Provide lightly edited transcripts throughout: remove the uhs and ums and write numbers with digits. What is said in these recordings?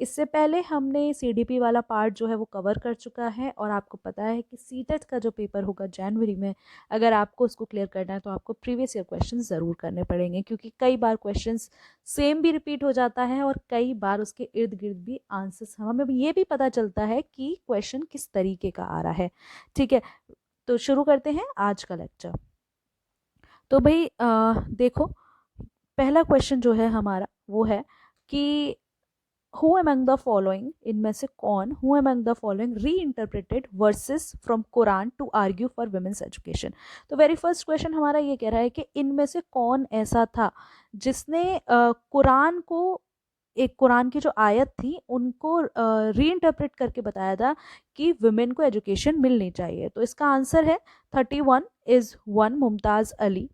इससे पहले हमने सीडीपी वाला पार्ट जो है वो कवर कर चुका है, और आपको पता है कि सीटेट का जो पेपर होगा जनवरी में, अगर आपको उसको क्लियर करना है तो आपको प्रीवियस ईयर क्वेश्चन ज़रूर करने पड़ेंगे, क्योंकि कई बार क्वेश्चंस सेम भी रिपीट हो जाता है और कई बार उसके इर्द गिर्द भी आंसर्स हमें ये भी पता चलता है कि क्वेश्चन किस तरीके का आ रहा है। ठीक है, तो शुरू करते हैं आज का लेक्चर। तो भाई देखो, पहला क्वेश्चन जो है हमारा वो है कि हु अमंग द फॉलोइंग, इनमें से कौन, who among the following reinterpreted verses from Quran to argue for women's education. तो वेरी फर्स्ट क्वेश्चन हमारा ये कह रहा है कि इनमें से कौन ऐसा था जिसने कुरान को, एक कुरान की जो आयत थी उनको री इंटरप्रेट करके बताया था कि वुमेन को एजुकेशन मिलनी चाहिए। तो इसका आंसर है 31 इज 1 मुमताज़ अली।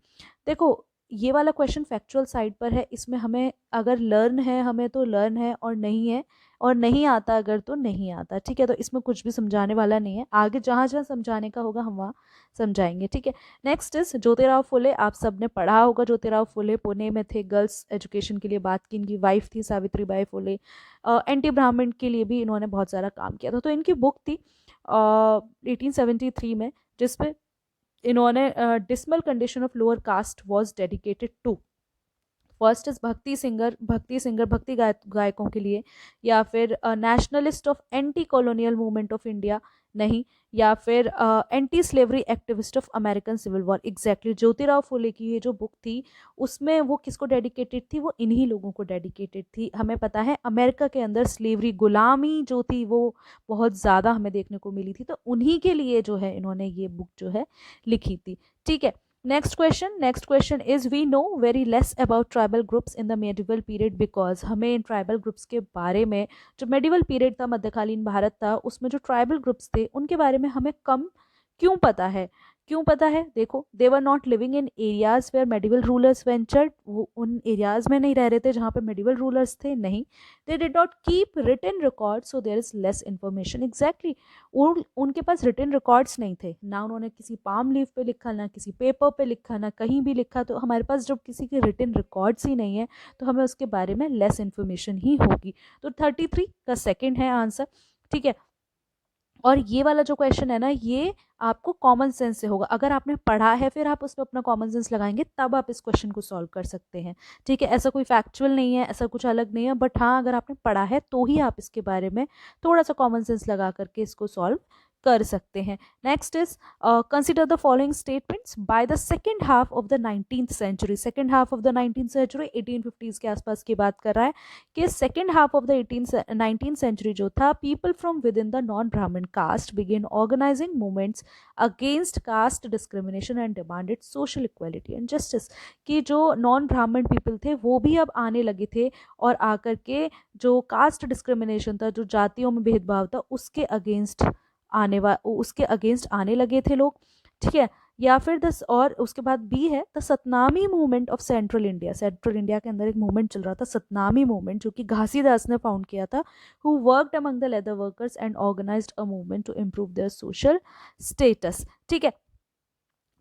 देखो, ये वाला क्वेश्चन फैक्चुअल साइड पर है, इसमें हमें अगर लर्न है हमें तो लर्न है, और नहीं है और नहीं आता अगर तो नहीं आता। ठीक है, तो इसमें कुछ भी समझाने वाला नहीं है, आगे जहाँ जहाँ समझाने का होगा हम वहाँ समझाएंगे। ठीक है, नेक्स्ट इज ज्योतिराव फुले। आप सबने पढ़ा होगा, ज्योतिराव फुले पुणे में थे, गर्ल्स एजुकेशन के लिए बात की, इनकी वाइफ थी सावित्री बाई फुले। एंटी ब्राह्मण के लिए भी इन्होंने बहुत सारा काम किया था। तो इनकी बुक थी 1873 में, जिसपे इन्होंने dismal condition of lower caste was dedicated to, first is भक्ति गायकों के लिए, या फिर nationalist of anti colonial movement of India, नहीं, या फिर anti slavery activist of American civil war. Exactly Jyotirao Phule की ये जो बुक थी उसमें वो किसको डेडिकेटेड थी, वो इन्हीं लोगों को डेडिकेटेड थी। हमें पता है अमेरिका के अंदर स्लेवरी, गुलामी जो थी वो बहुत ज़्यादा हमें देखने को मिली थी, तो उन्हीं के लिए जो है इन्होंने ये बुक जो है लिखी थी। ठीक है, next question is we know very less about tribal groups in the medieval period because, हमें इन ट्राइबल ग्रुप्स के बारे में, जो मेडिवल पीरियड था, मध्यकालीन भारत था, उसमें जो ट्राइबल ग्रुप्स थे उनके बारे में हमें कम क्यों पता है? क्यों पता है? देखो, they were not living in areas where medieval rulers ventured, वो उन एरियाज में नहीं रह रहे थे जहाँ पे मेडिवल रूलर्स थे, नहीं। They did not keep written record so there is less information. Exactly, उनके पास रिटन रिकॉर्ड्स नहीं थे, ना उन्होंने किसी पाम लीफ पे लिखा, ना किसी पेपर पे लिखा, ना कहीं भी लिखा। तो हमारे पास जब किसी के रिटन रिकॉर्ड्स ही नहीं है तो हमें उसके बारे में लेस इन्फॉर्मेशन ही होगी। तो 33 का सेकंड है आंसर। ठीक है, और ये वाला जो क्वेश्चन है ना, ये आपको कॉमन सेंस से होगा। अगर आपने पढ़ा है फिर आप उसमें अपना कॉमन सेंस लगाएंगे तब आप इस क्वेश्चन को सॉल्व कर सकते हैं। ठीक है, ऐसा कोई फैक्चुअल नहीं है, ऐसा कुछ अलग नहीं है, बट हाँ, अगर आपने पढ़ा है तो ही आप इसके बारे में थोड़ा सा कॉमन सेंस लगा करके इसको सॉल्व कर सकते हैं। Next is consider the following statements by the second half of the 19th century. Second half of the 19th century 1850s के आसपास की बात कर रहा है कि second half of the 19th century जो था, people from within the non Brahmin caste begin organising movements against caste discrimination and demanded social equality and justice. कि जो नॉन ब्राह्मण पीपल थे वो भी अब आने लगे थे और आकर के जो कास्ट डिस्क्रिमिनेशन था, जो जातियों में भेदभाव था, उसके अगेंस्ट आने लगे थे लोग। ठीक है, या फिर दस, और उसके बाद बी है the Satnami movement of central India. Central India के अंदर एक मूवमेंट चल रहा था, सतनामी मूवमेंट, जो कि घासीदास ने फाउंड किया था, who worked among the leather workers and organized a movement to improve their social status. ठीक है,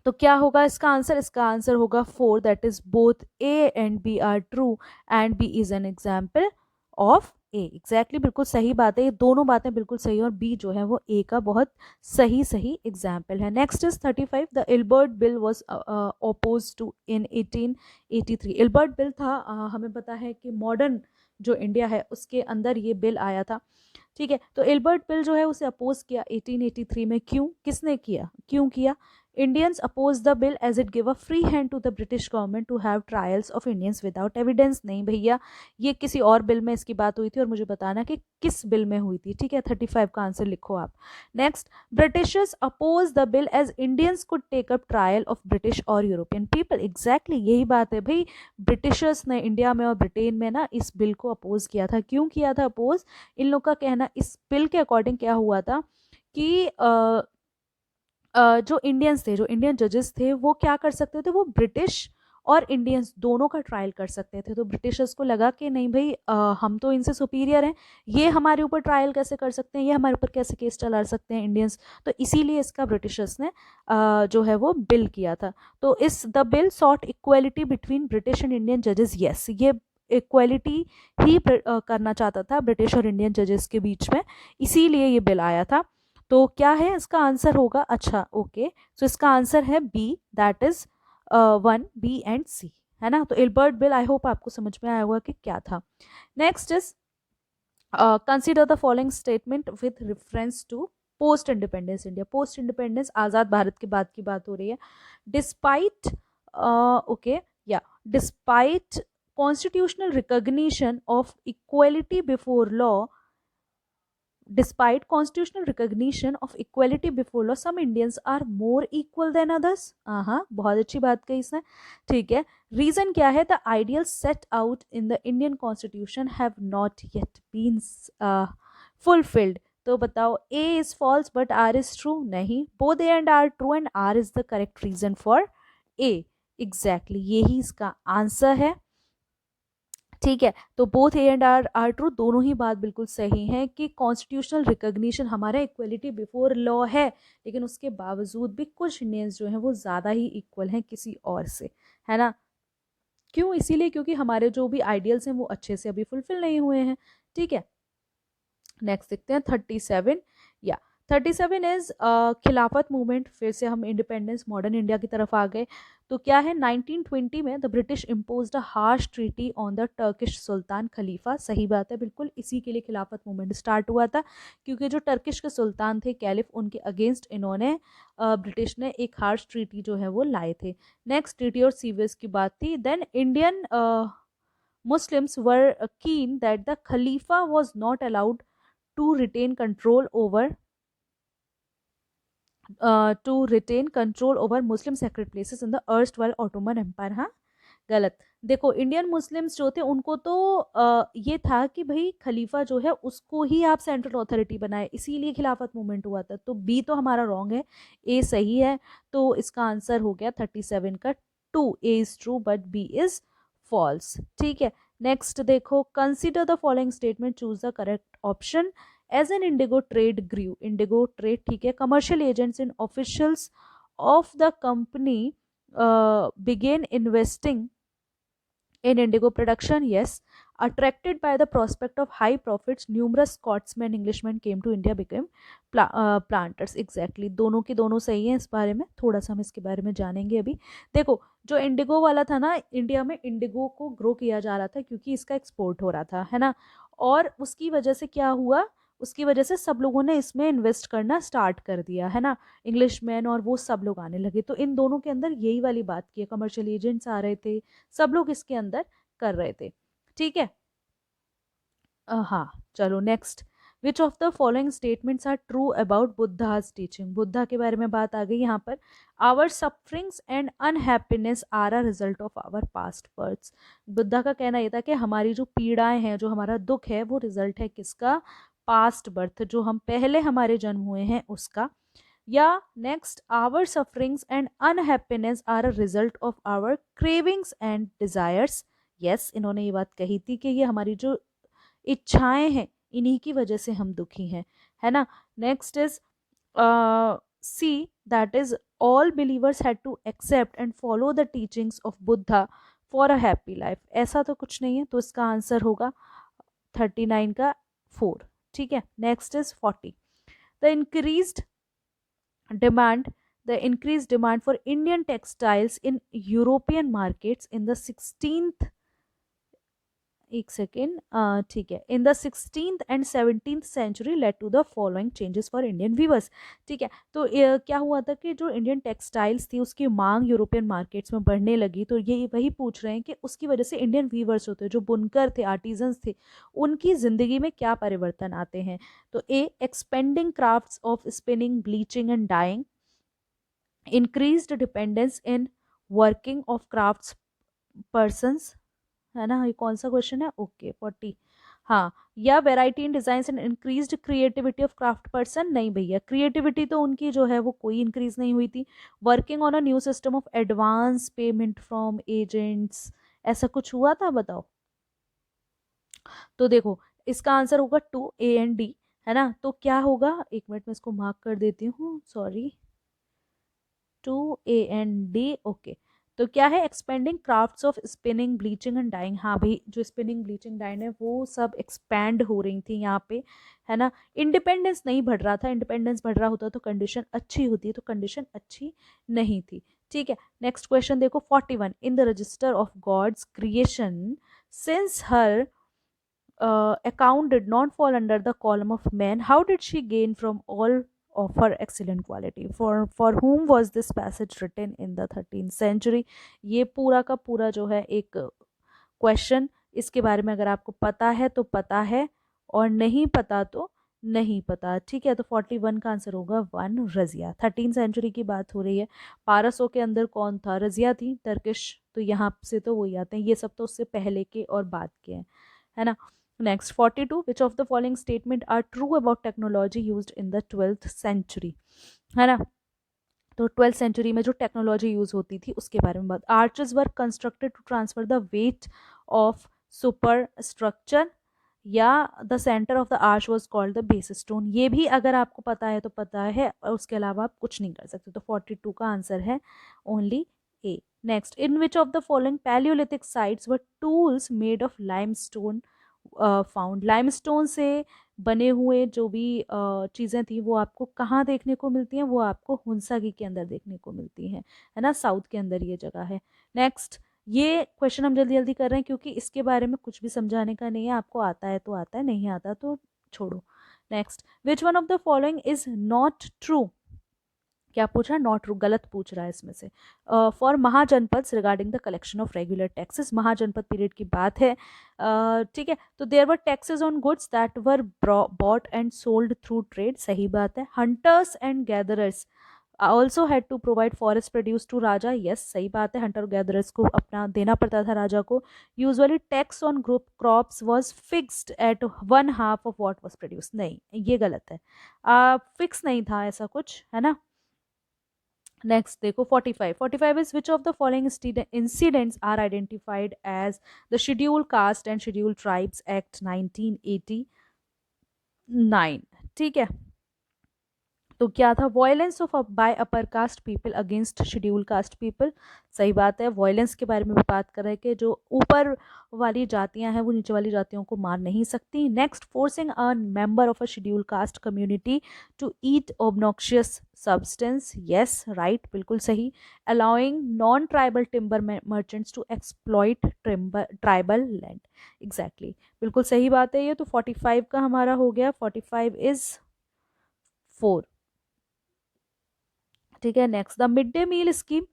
तो क्या होगा इसका आंसर? इसका आंसर होगा 4, that is both A and B are true and B is an example of A. Exactly, बिल्कुल सही बात है, ये दोनों बातें बिल्कुल सही है, और बी जो है वो ए का बहुत सही एग्जाम्पल है। Next is 35, the Ilbert bill was oppose to in 1883। Ilbert bill था, हमें पता है कि मॉडर्न जो इंडिया है उसके अंदर ये बिल आया था। ठीक है, तो इल्बर्ट बिल जो है उसे अपोज किया 1883 में। क्यों, किसने किया, क्यों किया? Indians opposed the bill as it gave a free hand to the British government to have trials of Indians without evidence। नहीं भैया, ये किसी और बिल में इसकी बात हुई थी, और मुझे बताना कि किस बिल में हुई थी। ठीक है, 35 का आंसर लिखो आप। Next, Britishers oppose the bill as Indians could take up trial of British और यूरोपियन पीपल। एग्जैक्टली यही बात है भाई, ब्रिटिशर्स ने इंडिया में और ब्रिटेन में ना इस बिल को अपोज किया था। क्यों किया था अपोज? इन लोग का कहना, इस बिल के अकॉर्डिंग क्या हुआ था कि जो इंडियंस थे, जो इंडियन जजेस थे, वो क्या कर सकते थे, वो ब्रिटिश और इंडियंस दोनों का ट्रायल कर सकते थे। तो ब्रिटिशर्स को लगा कि नहीं भाई, हम तो इनसे सुपीरियर हैं, ये हमारे ऊपर ट्रायल कैसे कर सकते हैं, ये हमारे ऊपर कैसे केस चला सकते हैं इंडियंस। तो इसीलिए इसका ब्रिटिशर्स ने जो है वो बिल किया था। तो इस the bill sought equality between British and Indian जजेस। यस, ये इक्वलिटी ही करना चाहता था ब्रिटिश और इंडियन जजेस के बीच में, इसीलिए ये बिल आया था। तो क्या है इसका आंसर होगा, अच्छा ओके, तो इसका आंसर है B, that is 1 B and C, है ना। तो इल्बर्ट बिल, आई होप आपको समझ में आया होगा कि क्या था। Next is consider the following statement with reference to post independence India. Post independence आजाद भारत के बाद की बात हो रही है। डिस्पाइट ओके या despite constitutional recognition of equality before law, despite constitutional recognition of equality before law, some Indians are more equal than others। हाँ, बहुत अच्छी बात कही इसने, ठीक है। रीजन क्या है, the ideals set out in the Indian constitution have not yet been fulfilled। तो बताओ, A is false but R is true, नहीं, both A and R true and R is the correct reason for A, exactly यही इसका answer है, ठीक है। तो both A and R are true, दोनों ही बात बिल्कुल सही है कि कॉन्स्टिट्यूशनल रिकॉग्निशन हमारा इक्वलिटी बिफोर लॉ है, लेकिन उसके बावजूद भी कुछ इंडियंस जो हैं वो ज़्यादा ही इक्वल हैं किसी और से, है ना। क्यों, इसीलिए क्योंकि हमारे जो भी आइडियल्स हैं वो अच्छे से अभी फुलफिल नहीं हुए हैं, ठीक है। नेक्स्ट देखते हैं 37 या 37 इज खिलाफत मूवमेंट। फिर से हम इंडिपेंडेंस मॉडर्न इंडिया की तरफ आ गए। तो क्या है, 1920 में the British imposed a harsh treaty on the Turkish sultan खलीफा। सही बात है, बिल्कुल इसी के लिए खिलाफत मूवमेंट स्टार्ट हुआ था, क्योंकि जो टर्किश के सुल्तान थे कैलिफ, उनके अगेंस्ट इन्होंने ब्रिटिश ने एक हार्श ट्रीटी जो है वो लाए थे। नेक्स्ट ट्रीटी और सीवियस की बात थी। Then Indian Muslims were keen that the Khalifa was not allowed to retain control over Muslim sacred places in the erstwhile Ottoman Empire। हाँ, गलत। देखो, इंडियन मुस्लिम्स जो थे उनको तो ये था कि भाई खलीफा जो है उसको ही आप सेंट्रल अथॉरिटी बनाए, इसीलिए खिलाफत मूवमेंट हुआ था। तो बी तो हमारा रॉन्ग है, ए सही है। तो इसका आंसर हो गया 37 का 2, A is true but B is false, ठीक है। नेक्स्ट देखो, consider the following statement, choose the correct option. As an indigo trade grew, indigo trade, ठीक है, commercial agents and officials of the company began investing in indigo production, yes. Attracted by the prospect of high profits, numerous Scotsmen, Englishmen came to India, became planters। exactly, दोनों की दोनों सही है। इस बारे में थोड़ा सा हम इसके बारे में जानेंगे अभी। देखो, जो इंडिगो वाला था ना, इंडिया में इंडिगो को ग्रो किया जा रहा था क्योंकि इसका एक्सपोर्ट हो रहा था, है ना। और उसकी वजह से क्या हुआ, उसकी वजह से सब लोगों ने इसमें इन्वेस्ट करना स्टार्ट कर दिया, है ना। इंग्लिशमैन और वो सब लोग आने लगे। तो इन दोनों के अंदर यही वाली बात की है, कमर्शियल एजेंट्स आ रहे थे, सब लोग इसके अंदर कर रहे थे, ठीक है। हाँ, चलो next. Which of the following statements are true about Buddha's teaching. Buddha के बारे में बात आ गई यहाँ पर। Our sufferings and unhappiness are a result of our past births. Buddha का कहना यह था कि हमारी जो पीड़ाएं हैं, जो हमारा दुख है, वो रिजल्ट है किसका, पास्ट बर्थ, जो हम पहले हमारे जन्म हुए हैं उसका। या next, our sufferings and unhappiness are a result of our cravings and desires. Yes, इन्होंने ये बात कही थी कि ये हमारी जो इच्छाएं हैं, इन्हीं की वजह से हम दुखी हैं, है ना। Next is C, that is all believers had to accept and follow the teachings of Buddha for a happy life. ऐसा तो कुछ नहीं है, तो इसका आंसर होगा 39 का 4, ठीक है। Next is 40, the increased demand the increased demand for Indian textiles in European markets in the 16th, एक सेकेंड, ठीक है, in the 16th and 17th century led to the following changes for Indian weavers। ठीक है, तो क्या हुआ था कि जो इंडियन टेक्सटाइल्स थी उसकी मांग यूरोपियन मार्केट्स में बढ़ने लगी। तो ये वही पूछ रहे हैं कि उसकी वजह से इंडियन वीवर्स होते हैं, जो बुनकर थे, आर्टिजन्स थे, उनकी जिंदगी में क्या परिवर्तन आते हैं। तो A, expanding crafts of spinning, bleaching and dyeing, increased dependence in working of crafts persons, है ना। ये कौन सा क्वेश्चन है, ओके 40। हाँ, या variety in design and increased creativity of craft person, नहीं भैया, क्रिएटिविटी तो उनकी जो है वो कोई इंक्रीज नहीं हुई थी। Working on a new system of advance payment from agents, ऐसा कुछ हुआ था, बताओ। तो देखो, इसका आंसर होगा 2, ए एंड डी, है ना। तो क्या होगा, एक मिनट में इसको मार्क कर देती हूँ, sorry, 2 A and D, okay. तो क्या है, expanding crafts of spinning bleaching and dyeing. हाँ भाई, जो स्पिनिंग ब्लीचिंग डाइंग है वो सब एक्सपैंड हो रही थी यहाँ पे, है ना। इंडिपेंडेंस नहीं बढ़ रहा था, इंडिपेंडेंस बढ़ रहा होता तो कंडीशन अच्छी होती, तो कंडीशन अच्छी नहीं थी। ठीक है, नेक्स्ट क्वेश्चन देखो 41, in the register of God's creation since her account did not fall under the column of men, how did she gain from all of her excellent quality? For whom was this passage written in the 13th century? ये पूरा का पूरा जो है एक question, इसके बारे में अगर आपको पता है तो पता है, और नहीं पता तो नहीं पता। ठीक है, तो 41 का आंसर होगा 1, रजिया। 13 सेंचुरी की बात हो रही है। पारसों के अंदर कौन था? रजिया थी, टर्किश। तो यहाँ से तो वही आते हैं, ये सब तो उससे पहले के और बाद के हैं, है ना। Next 42, which of the following statement are true about technology used in the 12th century, है ना। तो 12th सेंचुरी में जो टेक्नोलॉजी यूज होती थी उसके बारे में बात। Arches were constructed to transfer the weight of superstructure, या the centre of the arch was called the base stone. ये भी अगर आपको पता है तो पता है, और उसके अलावा आप कुछ नहीं कर सकते। तो 42 का आंसर है only A. Next, in which of the following Palaeolithic sites were tools made of limestone found. Limestone से बने हुए जो भी चीज़ें थी वो आपको कहाँ देखने को मिलती हैं? वो आपको हुंसागी के अंदर देखने को मिलती हैं, है ना, साउथ के अंदर ये जगह है। नेक्स्ट, ये क्वेश्चन हम जल्दी जल्दी कर रहे हैं क्योंकि इसके बारे में कुछ भी समझाने का नहीं है, आपको आता है तो आता है, नहीं आता तो छोड़ो। Next, which one of the following is not true? क्या पूछा? नॉट ट्रू, गलत पूछ रहा है इसमें से। For mahajanapada regarding the collection of regular taxes, mahajanapada period की बात है। ठीक है, तो there were taxes on goods that were bought and sold through trade, सही बात है। Hunters and gatherers also had to provide forest produce to raja, yes सही बात है, हंटर गैदरर्स को अपना देना पड़ता था राजा को। Usually tax on group crops was fixed at 1/2 of what was produce, नहीं ये गलत है, फिक्स नहीं था ऐसा कुछ, है ना। नेक्स्ट देखो 45 is which of the following incidents are identified as the schedule caste and schedule tribes act 1989। ठीक है, तो क्या था? Violence of by upper caste people against schedule caste people, सही बात है। वॉयलेंस के बारे में भी बात कर रहे हैं कि जो ऊपर वाली जातियां हैं वो नीचे वाली जातियों को मार नहीं सकती। Next, forcing a member of a schedule caste community to eat obnoxious substance, yes right, बिल्कुल सही। Allowing non tribal timber merchants to exploit tribal land, exactly, बिल्कुल सही बात है ये। तो 45 का हमारा हो गया, 45 इज 4। ठीक है, next, the mid day meal scheme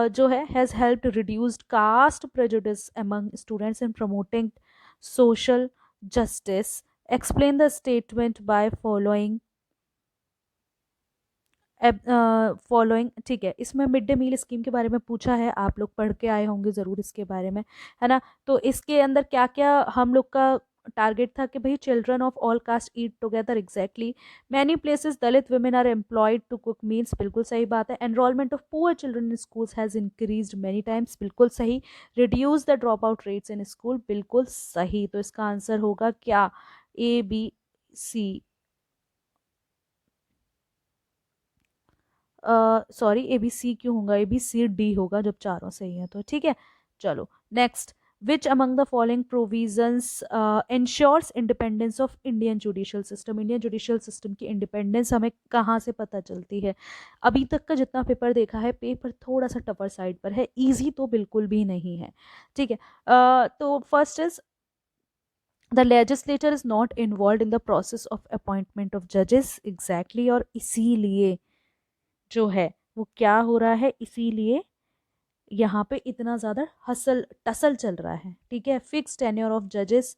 जो है has helped reduced caste prejudice among students in promoting social justice, explain the statement by following following. ठीक है, इसमें मिड डे मील स्कीम के बारे में पूछा है, आप लोग पढ़ के आए होंगे ज़रूर इसके बारे में, है ना। तो इसके अंदर क्या क्या हम लोग का टारगेट था कि भाई children of all caste eat together, exactly. Many places Dalit women are employed to cook meals, बिल्कुल सही बात है। Enrolment of poor children in schools has increased many times, बिल्कुल सही। Reduce the drop out rates in school, बिल्कुल सही। तो इसका आंसर होगा क्या? A B C, sorry A B C क्यों होगा, ए बी सी डी होगा जब चारों सही है तो। ठीक है, चलो next, which among the following provisions ensures independence of Indian judicial system. Indian judicial system की इंडिपेंडेंस हमें कहाँ से पता चलती है? अभी तक का जितना पेपर देखा है, पेपर थोड़ा सा टफर साइड पर है, ईजी तो बिल्कुल भी नहीं है। ठीक है, तो first is the legislature is not involve in the process of appointment of जजेस, एग्जैक्टली, और इसीलिए जो है वो क्या हो रहा है, इसीलिए यहाँ पे इतना ज़्यादा हसल टसल चल रहा है। ठीक है, फिक्स टेन्योर ऑफ जजेस,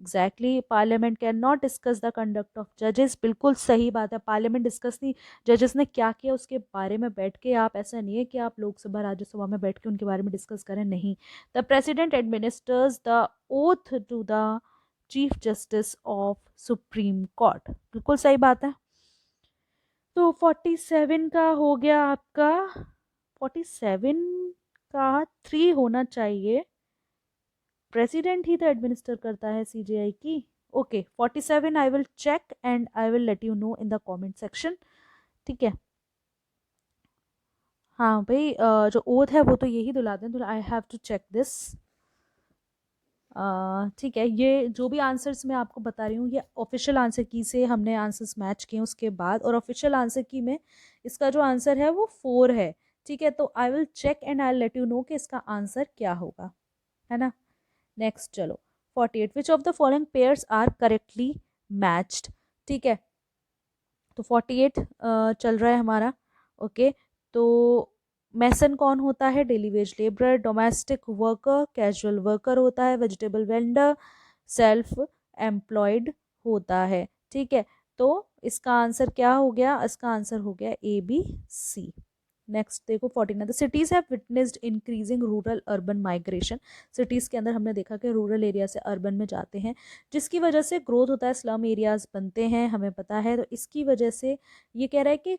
exactly. Parliament can not discuss the conduct of जजेस, बिल्कुल सही बात है। पार्लियामेंट डिस्कस नहीं, जजेस ने क्या किया उसके बारे में बैठ के, आप ऐसा नहीं है कि आप लोकसभा राज्यसभा में बैठ के उनके बारे में डिस्कस करें, नहीं। The president administers the oath to the chief justice of supreme court, बिल्कुल सही बात है। तो 47 का हो गया आपका, 47 का 3 होना चाहिए, प्रेसिडेंट ही तो एडमिनिस्टर करता है सीजीआई की। Okay, 47 I will check and I will let you know in the comment section. ठीक है, हाँ भाई, जो ओथ है वो तो यही दिलाते हैं, तो I have to check this. ठीक है, ये जो भी आंसर्स मैं आपको बता रही हूँ ये ऑफिशियल आंसर की से हमने आंसर्स मैच किए उसके बाद, और ऑफिशियल आंसर की में इसका जो आंसर है वो 4 है। ठीक है, तो I will check and I let you know कि इसका आंसर क्या होगा, है ना। नेक्स्ट चलो, 48, which of the following pairs are correctly matched. ठीक है, तो 48 चल रहा है हमारा। ओके, तो मैसन कौन होता है? Daily veg labourer, domestic worker, casual worker होता है, वेजिटेबल वेंडर, सेल्फ एम्प्लॉयड होता है। ठीक है, तो इसका आंसर क्या हो गया? इसका आंसर हो गया ए बी सी। नेक्स्ट देखो 49, the cities have witnessed increasing rural urban migration. Cities के अंदर हमने देखा कि रूरल एरिया से अर्बन में जाते हैं, जिसकी वजह से ग्रोथ होता है, स्लम एरियाज बनते हैं, हमें पता है। तो इसकी वजह से ये कह रहा है कि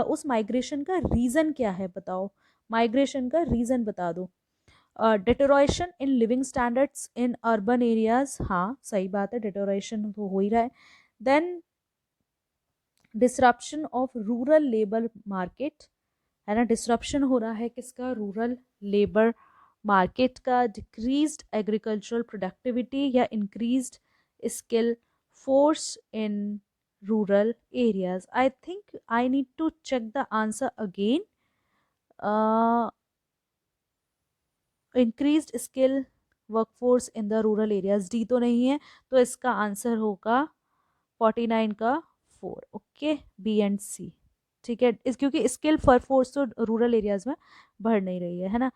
उस माइग्रेशन का रीज़न क्या है, बताओ। माइग्रेशन का रीज़न बता दो। Deterioration in living standards in urban areas, हाँ सही बात है, डिटोरेशन तो हो ही रहा है। Then disruption of rural labour market, है ना, डिसरप्शन हो रहा है किसका? रूरल लेबर मार्केट का। डिक्रीज्ड एग्रीकल्चरल प्रोडक्टिविटी या increased skill force in rural areas. I think I need to check the answer again. Increased skill workforce in the rural areas, D तो नहीं है, तो इसका आंसर होगा 49 का 4। ओके, बी एंड सी। ठीक है, इस क्योंकि स्किल वर्कफोर्स तो रूरल एरियाज में बढ़ नहीं रही है ना।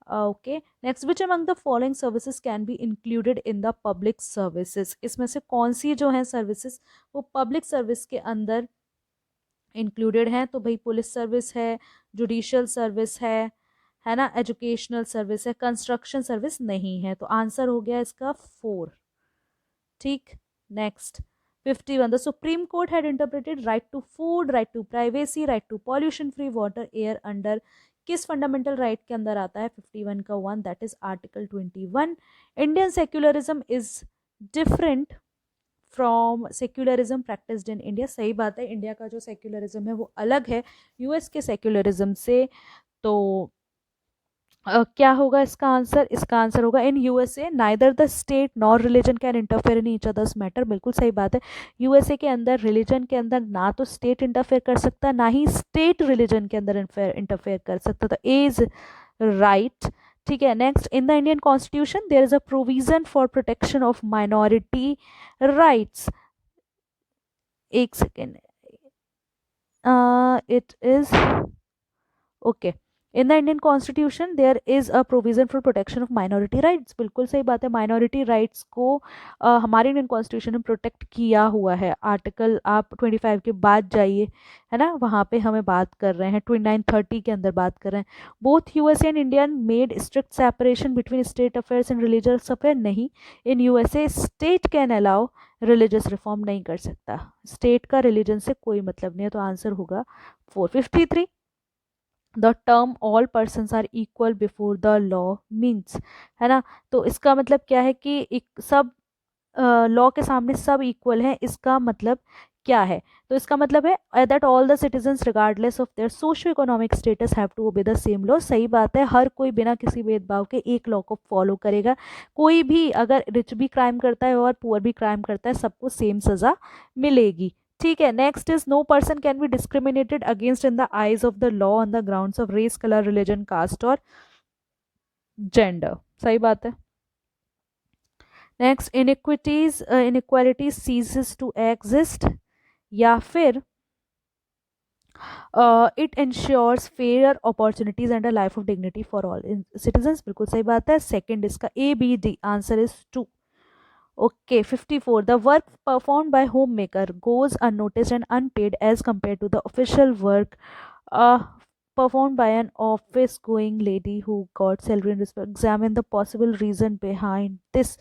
Okay, next, which among the following services can be included in the public services. इसमें से कौन सी जो है सर्विसेज वो पब्लिक सर्विस के अंदर इंक्लूडेड हैं? तो भाई पुलिस सर्विस है, जुडिशियल सर्विस है ना, एजुकेशनल सर्विस है, कंस्ट्रक्शन सर्विस नहीं है। तो आंसर हो गया इसका 4। ठीक, next 51, the supreme court had interpreted right to food, right to privacy, right to pollution free water air under किस फंडामेंटल राइट के अंदर आता है? 51 का 1, that is article 21। Indian secularism is different from secularism practised in India, सही बात है, India का जो सेक्युलरिज्म है वो अलग है यूएस के सेक्युलरिज्म से। तो क्या होगा इसका आंसर? इसका आंसर होगा in USA neither the state nor religion can interfere in each others matter. बिल्कुल सही बात है, यूएसए के अंदर रिलीजन के अंदर ना तो स्टेट इंटरफेयर कर सकता, ना ही स्टेट रिलीजन के अंदर इंटरफेयर कर सकता। तो ए इज राइट। ठीक है, next, in the Indian constitution there is a provision for protection of minority rights. एक second, it is okay, in the Indian constitution there is a provision for protection of minority rights. बिल्कुल सही बात है, minority rights को हमारे Indian constitution ने protect किया हुआ है। आर्टिकल आप 25 के बाद जाइए, है ना, वहाँ पे हमें बात कर रहे हैं 29-30 के अंदर बात कर रहे हैं। Both USA and Indian made strict separation between state affairs and religious affair, नहीं। In USA state can allow, religious reform नहीं कर सकता, स्टेट का रिलीजन से कोई मतलब नहीं है। तो आंसर होगा 453, the term all persons are equal before the law means, है ना। तो इसका मतलब क्या है कि एक सब लॉ के सामने सब इक्वल हैं, इसका मतलब क्या है? तो इसका मतलब है that all the citizens regardless of their socio economic status have to obey the same law. सही बात है, हर कोई बिना किसी भेदभाव के एक लॉ को फॉलो करेगा। कोई भी अगर रिच भी क्राइम करता है और पुअर भी क्राइम करता है, सबको सेम सजा मिलेगी। ठीक है, next is no person can be discriminated against in the eyes of the law on the grounds of race, colour, religion, caste और जेंडर। सही बात है। Next, inequalities ceases to exist, या फिर it ensures fair opportunities and a life of dignity for all citizens. बिल्कुल सही बात है, सेकंड इसका A B D, answer is 2। Okay, 54. The work performed by homemaker goes unnoticed and unpaid as compared to the official work uh, performed by an office going lady who got salary and respect. Examine the possible reason behind this.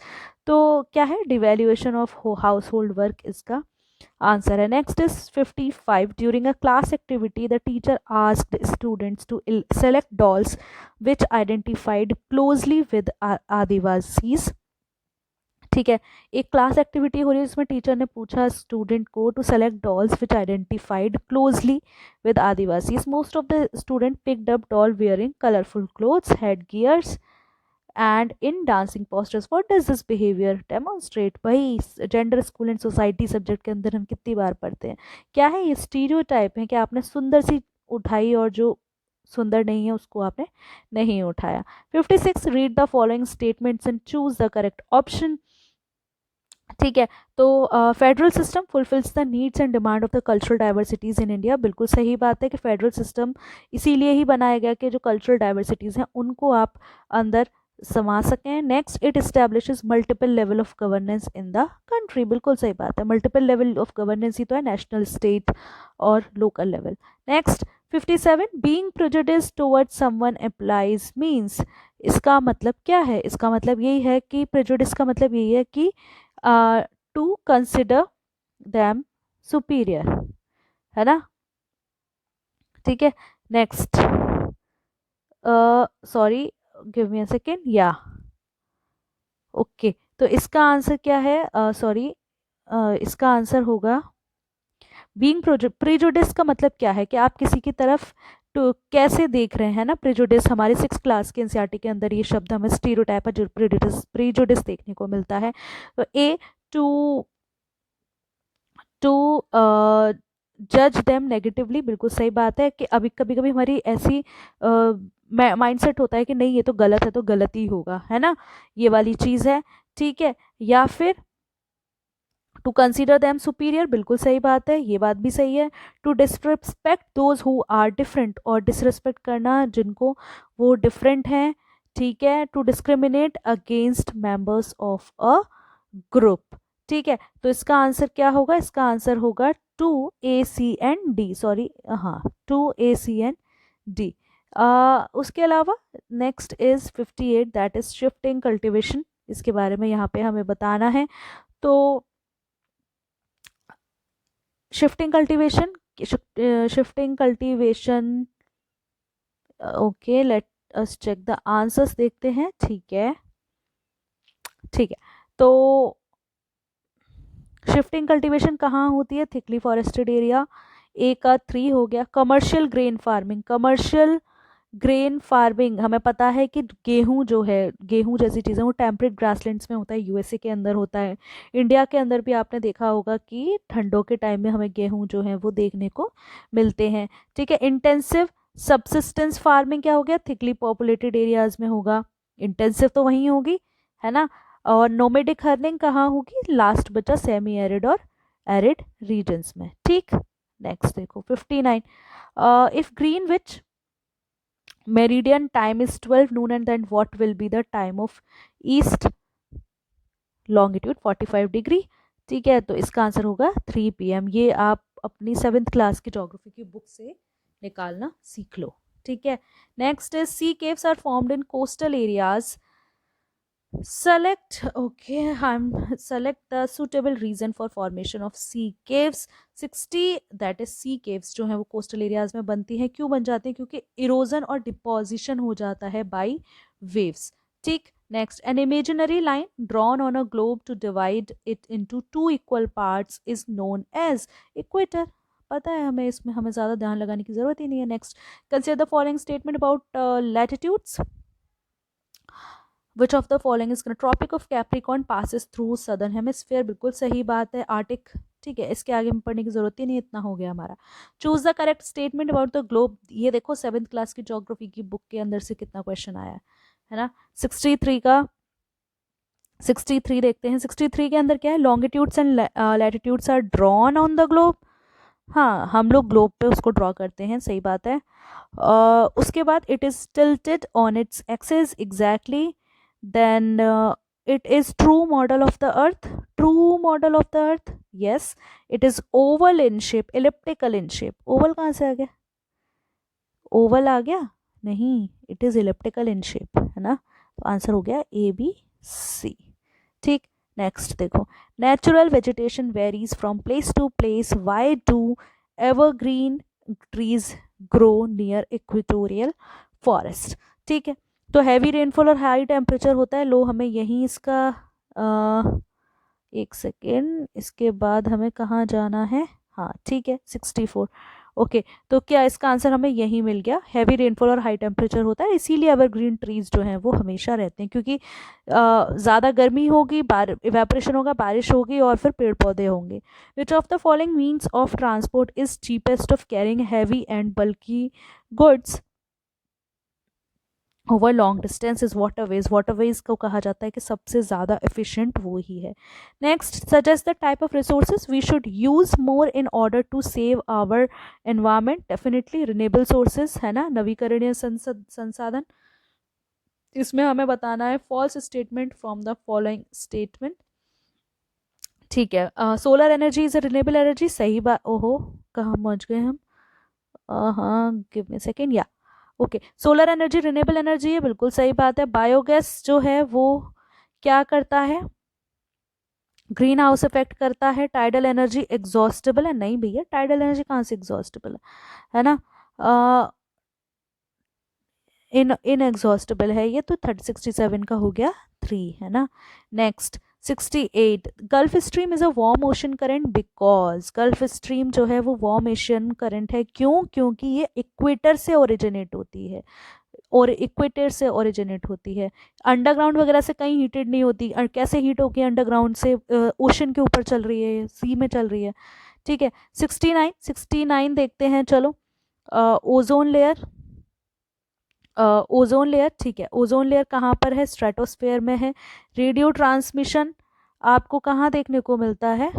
तो क्या है? Devaluation of household work इसका answer है। Next is 55, during a class activity the teacher asked students to select dolls which identified closely with Adivasis. ठीक है। एक class activity हो रही है जिसमें टीचर ने पूछा स्टूडेंट को to select dolls which identified closely with Adivasis. Most of the student picked up doll wearing colourful clothes, head gears and in dancing postures. What does this behaviour demonstrate? भाई gender school and society subject के अंदर हम कितनी बार पढ़ते हैं। क्या है ये? स्टीरियोटाइप है कि आपने सुंदर सी उठाई और जो सुंदर नहीं है उसको आपने नहीं उठाया। 56, read the following statements and choose the correct option. ठीक है। तो federal system fulfils the needs and demand of the cultural diversities in India. बिल्कुल सही बात है कि फेडरल सिस्टम इसीलिए ही बनाया गया कि जो कल्चरल डाइवर्सिटीज़ हैं उनको आप अंदर समा सकें। Next, it establishes multiple level of governance in the country. बिल्कुल सही बात है, मल्टीपल लेवल ऑफ गवर्नेंस ही तो है, नेशनल, स्टेट और local level. Next 57, being prejudiced towards someone applies means. इसका मतलब क्या है? इसका मतलब यही है कि प्रेजुडिस का मतलब यही है कि टू कंसिडर दैम सुपीरियर, है ना। ठीक है। Next, sorry, give me a second, या ओके। तो इसका आंसर क्या है? सॉरी, इसका आंसर होगा बीइंग प्रेजुडिस। का मतलब क्या है कि आप किसी की तरफ तो कैसे देख रहे हैं ना। प्रेजुडिस हमारे 6 क्लास के एनसीईआरटी के अंदर ये शब्द हमें स्टीरियोटाइप और प्रेजुडिस देखने को मिलता है। तो ए, टू टू जज देम नेगेटिवली। बिल्कुल सही बात है कि अभी कभी कभी हमारी ऐसी माइंडसेट होता है कि नहीं ये तो गलत है तो गलत ही होगा, है ना, ये वाली चीज़ है। ठीक है। या फिर टू कंसीडर दैम सुपीरियर, बिल्कुल सही बात है, ये बात भी सही है। To disrespect those who are different, और डिसरिस्पेक्ट करना जिनको वो डिफरेंट हैं। ठीक है। To discriminate against members of a group. ठीक है। तो इसका आंसर क्या होगा? इसका आंसर होगा 2 A C and D, sorry, हाँ, 2 A C and D। उसके अलावा next is 58, that is shifting cultivation. इसके बारे में यहाँ पे हमें बताना है। तो shifting cultivation, shifting cultivation, okay, let us check the answers, देखते हैं। ठीक है। ठीक है। तो शिफ्टिंग कल्टीवेशन कहाँ होती है? Thickly forested area. ए का 3 हो गया। Commercial grain farming, commercial grain farming हमें पता है कि गेहूं जो है, गेहूं जैसी चीज़ें, वो टेम्परेट ग्रासलैंड्स में होता है, यूएसए के अंदर होता है। इंडिया के अंदर भी आपने देखा होगा कि ठंडों के टाइम में हमें गेहूं जो है वो देखने को मिलते हैं। ठीक है। इंटेंसिव सबसिस्टेंस फार्मिंग क्या हो गया? थिकली पॉपुलेटेड एरियाज में होगा। इंटेंसिव तो वहीं होगी, है ना। और नोमेडिक हर्निंग कहाँ होगी? लास्ट बचा सेमी एरिड और एरिड रीजन्स में। ठीक। नेक्स्ट देखो 59, if green which meridian time is 12 noon, and then what will be the time of east longitude 45 degree. ठीक है। तो इसका आंसर होगा 3 PM। ये आप अपनी 7th क्लास की ज्योग्राफी की बुक से निकालना सीख लो। ठीक है। Next is sea caves are formed in coastal areas. Select the suitable reason for formation of sea caves। 60, that is sea caves जो है वो कोस्टल एरियाज में बनती हैं। क्यों बन जाती हैं? क्योंकि इरोजन और डिपोजिशन हो जाता है बाई वेव्स। ठीक। Next, an imaginary line drawn on a globe to divide it into 2 equal parts is known as equator. पता है हमें, इसमें हमें ज़्यादा ध्यान लगाने की ज़रूरत ही नहीं है। Next, consider the following statement about latitudes. Which of the following is tropic of Capricorn passes through southern hemisphere. बिल्कुल सही बात है, आर्टिक। ठीक है। इसके आगे में पढ़ने की जरूरत ही नहीं, इतना हो गया हमारा। Choose the correct statement about the globe. ये देखो 7th क्लास की ज्योग्राफी की बुक के अंदर से कितना क्वेश्चन आया है ना। 63 का 63 देखते हैं। 63 के अंदर क्या है? Longitudes and latitudes are drawn on the globe. हाँ, हम लोग ग्लोब पे उसको ड्रॉ करते हैं, सही बात है। उसके बाद it is tilted on its axis, exactly. then it is true model of the earth, true model of the earth, yes। it is oval in shape, elliptical in shape। oval कहाँ से आ गया? oval आ गया? नहीं, it is elliptical in shape, है ना। तो answer हो गया ABC। ठीक। नेक्स्ट देखो, natural vegetation varies from place to place, why do evergreen trees grow near equatorial forest. ठीक है। तो हैवी रेनफॉल और हाई टेम्परेचर होता है, लो हमें यहीं इसका एक सेकेंड, इसके बाद हमें कहाँ जाना है? हाँ ठीक है, 64। ओके, तो क्या इसका आंसर हमें यही मिल गया? हैवी रेनफॉल और हाई टेम्परेचर होता है, इसीलिए एवरग्रीन ट्रीज जो हैं वो हमेशा रहते हैं, क्योंकि ज़्यादा गर्मी होगी, इवेपोरेशन होगा, बारिश होगी, और फिर पेड़ पौधे होंगे। विच of the following means of transport is cheapest of carrying heavy and bulky goods over long distance? Is waterways. Waterways को कहा जाता है कि सबसे ज़्यादा एफिशिएंट वो ही है। Next, suggest the type of resources we should use more in order to save our environment? Definitely renewable sources, है ना, नवीकरणीय संसाधन। इसमें हमें बताना है false statement from the following statement. ठीक है, solar energy is a renewable energy, सही बात। ओहो, कहाँ पहुँच गए हम? हाँ, गिव मी सेकेंड। या okay, solar energy renewable energy है, बिल्कुल सही बात है। बायोगैस जो है वो क्या करता है? ग्रीन हाउस इफेक्ट करता है। टाइडल एनर्जी एग्जॉस्टेबल है? नहीं भैया, टाइडल एनर्जी कहाँ से एग्जॉस्टेबल है ना? इन एग्जॉस्टेबल है ये, तो 67 का हो गया 3, है ना। Next, 68, gulf stream is a warm ocean current because? Gulf stream जो है वो वार्म ओशन करंट है, क्यों? क्योंकि ये इक्वेटर से ओरिजिनेट होती है, और इक्वेटर से ओरिजिनेट होती है, अंडरग्राउंड वगैरह से कहीं हीटेड नहीं होती। और कैसे हीट होगी अंडरग्राउंड से? ओशन के ऊपर चल रही है, सी में चल रही है। ठीक है, 69 देखते हैं, चलो। ओजोन लेयर, ओजोन लेयर, ठीक है, ओजोन लेयर कहाँ पर है? स्ट्रेटोस्फेयर में है। रेडियो ट्रांसमिशन आपको कहाँ देखने को मिलता है?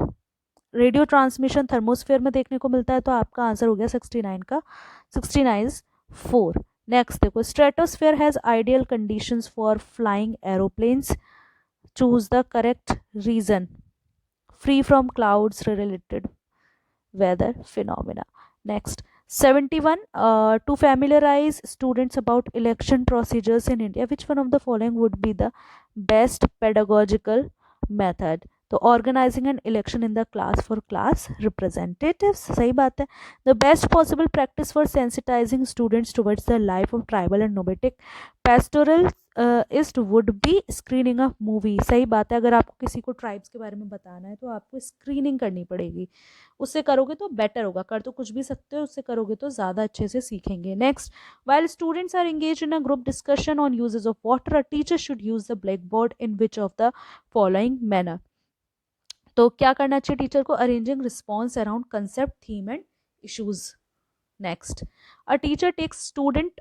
रेडियो ट्रांसमिशन थर्मोस्फेयर में देखने को मिलता है, तो आपका आंसर हो गया 69 का, 69 4। नेक्स्ट देखो, stratosphere has ideal conditions for flying aeroplanes, choose the correct reason. Free from clouds, related weather phenomena. Next, 71, to familiarize students about election procedures in India, which one of the following would be the best pedagogical method? तो organising an election in the class for class representatives, सही बात है। The best possible practice for sensitising students towards the life of tribal and nomadic pastoralists would be screening of movie, सही बात है। अगर आपको किसी को ट्राइब्स के बारे में बताना है तो आपको स्क्रीनिंग करनी पड़ेगी, उससे करोगे तो बेटर होगा। कर तो कुछ भी सकते हो, उससे करोगे तो ज़्यादा अच्छे से सीखेंगे। Next, while students are engage in a group discussion on uses of water, a teacher should use the blackboard in which of the following manner? तो क्या करना चाहिए टीचर को? Arranging response around concept, theme and issues. Next, a teacher takes student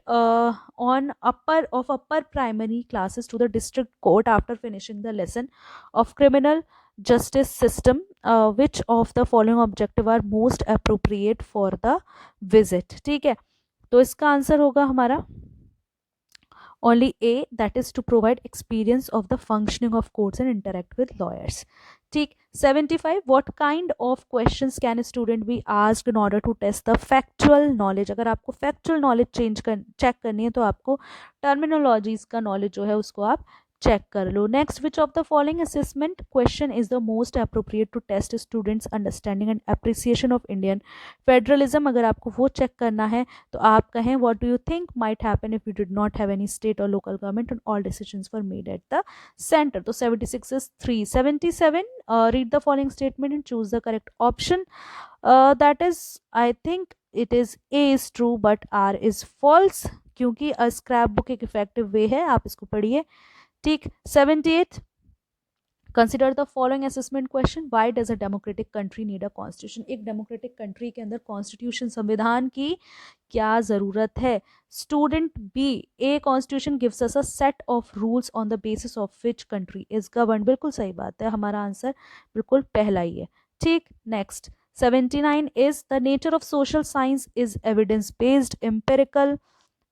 on upper primary classes to the district court after finishing the lesson of criminal justice system. Which of the following objective are most appropriate for the visit? ठीक है, तो इसका answer होगा हमारा only A, that is to provide experience of the functioning of courts and interact with lawyers. ठीक, 75, what kind of questions can a student be asked in order to test the factual knowledge? अगर आपको factual knowledge check करनी है तो आपको terminologies का knowledge जो है उसको आप चेक कर लो। Next, which of the following assessment question is the most appropriate to test students understanding and appreciation of Indian federalism? अगर आपको वो चेक करना है तो आप कहें, what do you think might happen if you did not have any state और local government and all decisions were made at the centre? तो 76 is 3। 77, read the following statement and choose the correct option. That is, I think it is A is true but R is false, क्योंकि scrapbook एक effective way है, आप इसको पढ़िए। ठीक, 78, consider the following assessment question, why does a democratic country need a constitution? एक democratic country के अंदर कॉन्स्टिट्यूशन, संविधान की क्या जरूरत है? Student B, a constitution gives us a set of rules on the basis of which country is govern, बिल्कुल सही बात है, हमारा आंसर बिल्कुल पहला ही है। ठीक, next, 79 is the nature of social science is evidence based, empirical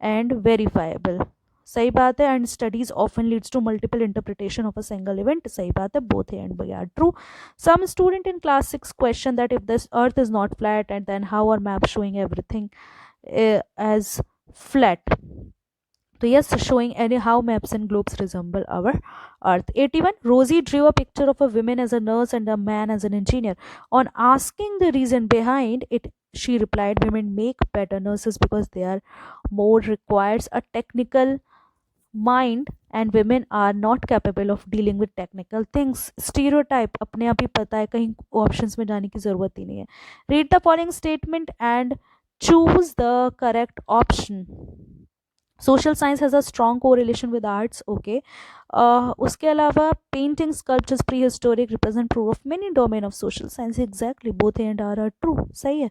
and verifiable, सही बात है। And studies often leads to multiple interpretation of a single event, सही बात है, both A and B are true. Some student in class 6 question that if this earth is not flat and then how are map showing everything as flat? तो yes, showing any how maps and globes resemble our earth. 81, Rosie drew a picture of a woman as a nurse and a man as an engineer. On asking the reason behind it, she replied, women make better nurses because they are more requires a technical mind and women are not capable of dealing with technical things. Stereotype अपने आप ही पता है, कहीं options में जाने की ज़रूरत ही नहीं है. Read the following statement and choose the correct option. Social science has a strong correlation with arts. Okay. उसके अलावा painting sculptures prehistoric represent prove of many domain of social science. Exactly, both and are true. सही है.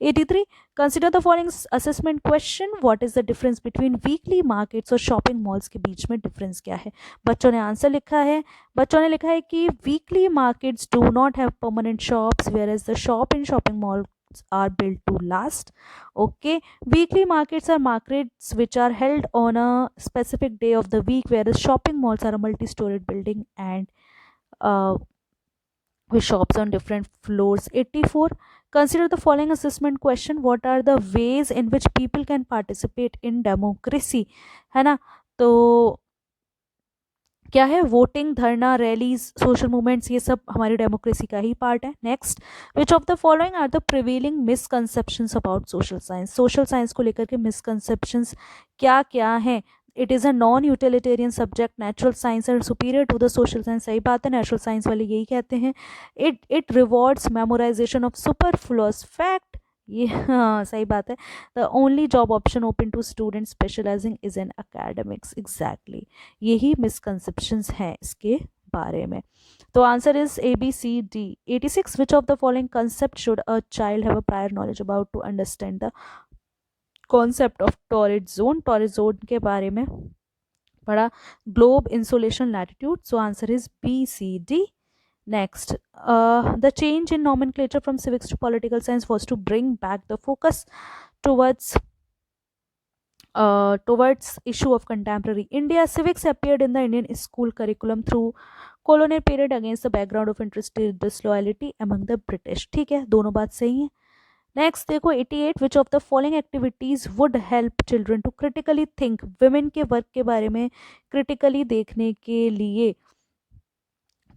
83. Consider the following assessment question. What is the difference between weekly markets और shopping malls के बीच में difference क्या है. बच्चों ने आंसर लिखा है. बच्चों ने लिखा है कि weekly markets do not have permanent shops whereas the shop in shopping mall are built to last. Okay. Weekly markets are markets which are held on a specific day of the week, whereas shopping malls are a multi-storied building and uh, with shops on different floors. 84. Consider the following assessment question. What are the ways in which people can participate in democracy? है ना. तो क्या है, voting, धरना, rallies, social movements, ये सब हमारी democracy का ही पार्ट है. Next, which of the following are the prevailing misconceptions about social science. Social science को लेकर के मिसकंसेप्शंस क्या क्या हैं. It is a non utilitarian subject. Natural science are superior to the social science. सही बात है, नेचुरल साइंस वाले यही कहते हैं. It rewards memorisation of superfluous fact. ये हाँ सही बात है. The only job option open to student specialising is in academics. Exactly, यही मिसकंसेप्शंस हैं इसके बारे में. तो answer is A B C D. 86. Which of the following concept should a child have a prior knowledge about to understand the concept of torrid zone. Torrid zone के बारे में पढ़ा. Globe, insolation, latitude. So answer is B C D. Next, the change in nomenclature from civics to political science was to bring back the focus towards issue of contemporary India. Civics appeared in the Indian school curriculum through colonial period against the background of interested disloyalty among the British. ठीक है, दोनों बात सही है. Next देखो 88. Which of the following activities would help children to critically think. Women के work के बारे में क्रिटिकली देखने के लिए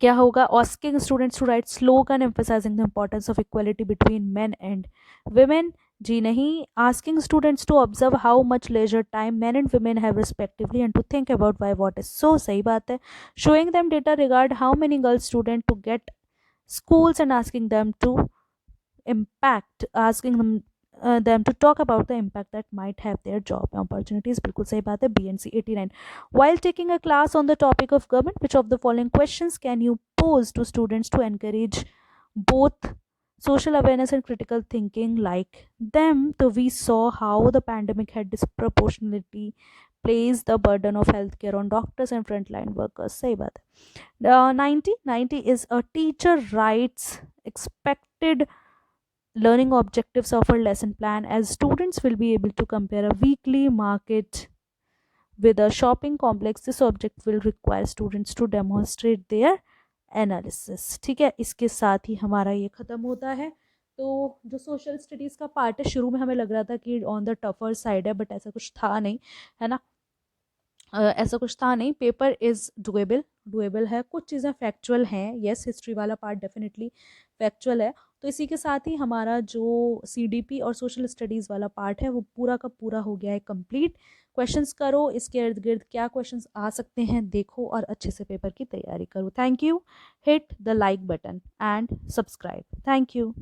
क्या होगा. Asking students to write slogan emphasising the importance of equality between men and women. जी नहीं. Asking students to observe how much leisure time men and women have respectively and to think about why what is so. सही बात है. Showing them data regard how many girls student to get schools and asking them to them to talk about the impact that might have their job opportunities. बिल्कुल सही बात है. BNC 89. While taking a class on the topic of government, which of the following questions can you pose to students to encourage both social awareness and critical thinking like them? So we saw how the pandemic had disproportionately placed the burden of healthcare on doctors and frontline workers. सही बात है. 90 is a teacher writes expected learning objectives of a lesson plan as students will be able to compare a weekly market with a shopping complex. This object will require students to demonstrate their analysis. ठीक है, इसके साथ ही हमारा ये ख़त्म होता है. तो जो सोशल स्टडीज़ का पार्ट है, शुरू में हमें लग रहा था कि ऑन द टफर साइड है, बट ऐसा कुछ था नहीं, है ना. ऐसा कुछ था नहीं. पेपर इज़ डुएबल है. कुछ चीज़ें फैक्चुअल हैं. येस, हिस्ट्री वाला पार्ट डेफिनेटली फैक्चुअल है. तो इसी के साथ ही हमारा जो CDP और सोशल स्टडीज़ वाला पार्ट है वो पूरा का पूरा हो गया है कंप्लीट. क्वेश्चंस करो, इसके इर्द गिर्द क्या क्वेश्चंस आ सकते हैं देखो और अच्छे से पेपर की तैयारी करो. Thank you. Hit the like button and subscribe. Thank you.